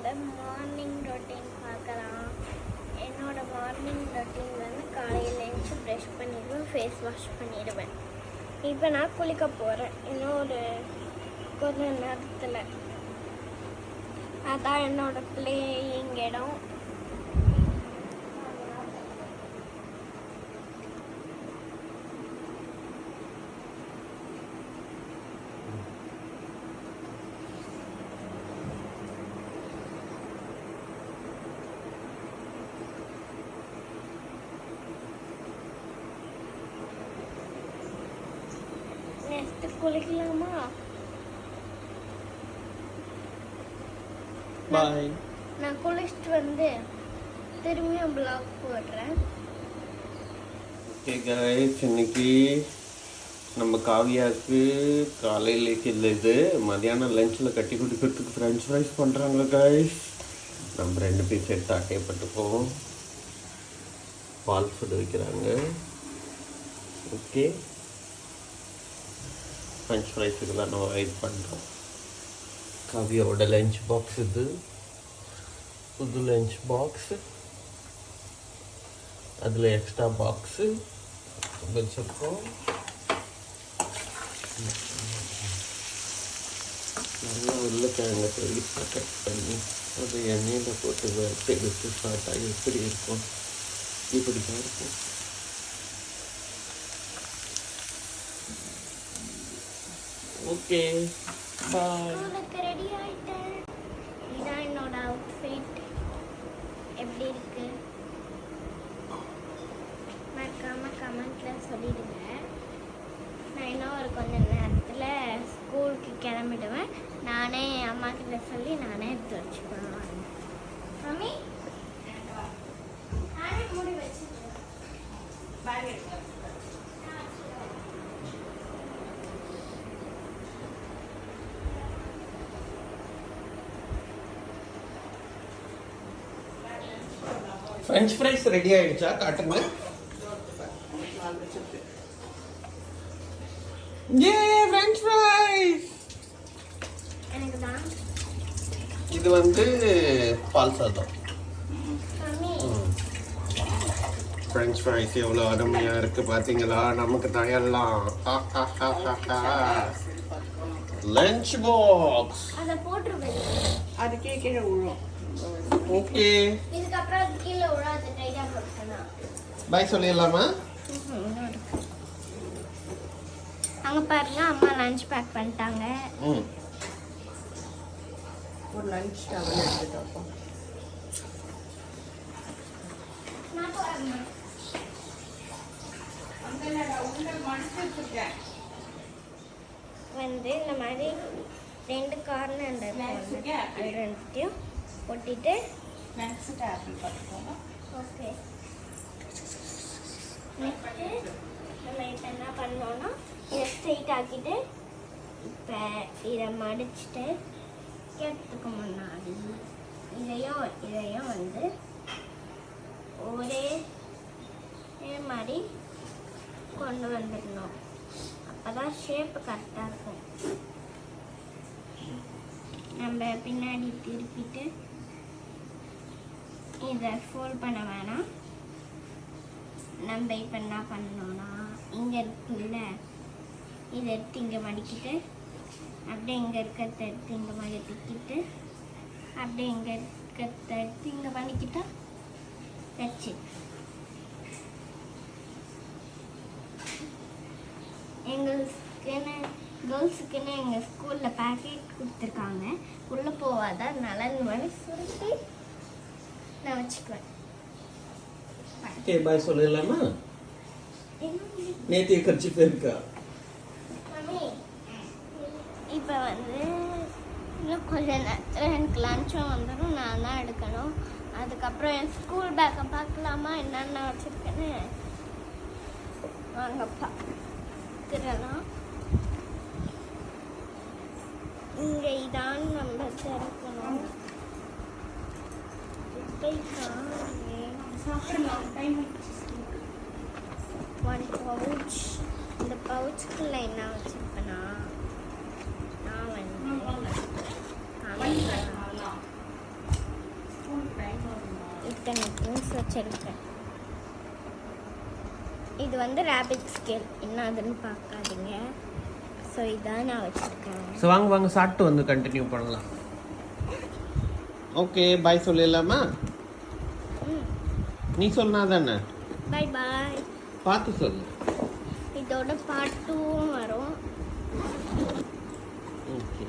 என்னோட morning routine பார்க்கலாம். என்னோட மார்னிங் ரொட்டீன் வந்து காலையில் எழுந்துச்சி ப்ரஷ் பண்ணிடுவேன், ஃபேஸ் வாஷ் பண்ணிடுவேன். இப்போ நான் குளிக்க போகிறேன் இன்னும் கொஞ்ச நேரத்தில். அதான் என்னோட பிளேயிங் இடம். நெக்ஸ்ட் குளிக்கலாமா? பாய். நான் குளிச்சுட்டு வந்து திரும்பியும் ப்ளாக் போடுறேன். ஓகே गाइस, இன்னைக்கு நம்ம காவியாவுக்கு காலையிலேக்கு இல்லை, இது மதியானம் லஞ்சில் கட்டி கொடுக்கறதுக்கு ஃப்ரெஞ்ச் ஃப்ரைஸ் பண்ணுறாங்க गाइस. நம்ம 2 பீஸ் எடுத்து அட்டையப்பட்டுப்போம். பால் சுட வைக்கிறாங்க. ஓகே, ஃப்ரெஞ்ச் ஃப்ரைஸுக்கு தான் நம்ம வெயிட் பண்ணுறோம். காவியாவோட லஞ்ச் பாக்ஸ் இது, புது லஞ்ச் பாக்ஸு, அதில் எக்ஸ்ட்ரா பாக்ஸு வச்சுருக்கோம். நல்லா உருளைக்கிழங்க பெருசாக கட் பண்ணி அதை எண்ணெயில் போட்டு வறுத்து எடுத்து சாப்பிட்டா எப்படி இருக்கும்? இப்படி தான் இருக்கும். ஓகே, பாய். ஸ்கூலுக்கு ரெடி ஆயிட்டேன். இதான் என்னோட அவுட்ஃபிட். எப்படி இருக்கு மறக்காம கமெண்ட்ல சொல்லிடுங்க. நான் இன்னும் ஒரு கொஞ்ச நேரத்தில் ஸ்கூலுக்கு கிளம்பிடுவேன். நானே அம்மா கிட்ட சொல்லி நானே எடுத்து வச்சுக்குவேன். மம்மி நானே மூடி வச்சுருக்கேன். ஃப்ரெஞ்ச் ஃப்ரைஸ் ரெடி ஆயிடுச்சா? காட்டுங்க. ஏ, ஃப்ரெஞ்ச் ஃப்ரைஸ். எனக்கு தான். இது வந்து பால் சாதம். மம்மி ஃப்ரெஞ்ச் ஃப்ரைஸ் எவ்வளோ அருமையாக இருக்குது பார்த்தீங்களா? நமக்கு தான் எல்லாம். லஞ்ச் பாக்ஸ் அதை போட்டுருவேன். அதுக்கே கீழே விழும். ஓகே, இதுக்கப்புறம் அது கீழே விழாது. டைட்டாக போட்டுனா பாய் சொல்லிடலாமா? அங்கே பாருங்க, அம்மா லஞ்ச் பேக் பண்ணிட்டாங்க. ஒரு லஞ்ச் டவல் எடுத்துட்டோம். நான் போகிறேன். வந்து இந்த மாதிரி 2 கார்னர் அது ரெண்டுத்தையும் ஒட்டிட்டு ஓகே. நெக்ஸ்ட்டு நம்ம இப்போ என்ன பண்ணோன்னா இதை ஸ்ட்ரெயிட் ஆக்கிட்டு இப்போ இதை மடிச்சுட்டு கேட்கறதுக்கு முன்னாடி இதையும் வந்து ஒரே மாதிரி கொண்டு வந்துடணும். அப்போ தான் ஷேப்பு கரெக்டாக இருக்கும். நம்ம பின்னாடி திருப்பிட்டு இதை ஃபோல்ட் பண்ண வேணாம். நம்ம இப்போ என்ன பண்ணோன்னா இங்கே இருக்குல்ல, இதை எடுத்து இங்கே மடிக்கிட்டு அப்படியே இங்கே இருக்கிறத எடுத்து இங்கே மடிக்கிட்டு அப்படியே இங்கே இருக்கிறத எடுத்து இங்கே மடிக்கிட்டா வச்சு எங்களுக்குன்னு கேர்ள்ஸுக்குன்னு எங்கள் ஸ்கூலில் பேக்கெட் கொடுத்துருக்காங்க. உள்ளே போகாத, அதனால இந்த மாதிரி சுருட்டி நான் வச்சுக்குவேன். ஓகே, பாய் சொல்லிடலாமா? நேற்று கட்சி போயிருக்கா மம்மி இப்போ வந்து இன்னும் கொஞ்சம் நேரத்தில் எனக்கு லஞ்சும் வந்துடும். நான் தான் எடுக்கணும். அதுக்கப்புறம் என் ஸ்கூல் பேக்கை பார்க்கலாமா என்னென்ன வச்சுருக்கேன்னு வாங்க பார்த்துடலாம். இங்கே இதான் நம்ம திறக்கணும். One pouch. இந்த பவுச்சுக்குள்ள என்ன வச்சுருப்பேன்னா நான் வந்து வச்சிருக்கேன். இது வந்து ரேபிட் ஸ்கேல், என்ன அதுன்னு பார்க்காதீங்க. ஸோ இதான் நான் வச்சுருக்கேன். ஸோ வாங்க சாப்பிட்டு வந்து கண்டினியூ பண்ணலாம். ஓகே பாய் சொல்லிடலாமா? நீ சொன்னா தானே? Bye bye. பார்த்து சொல்லு. இதோட பார்ட் 2 வரும். ஓகே.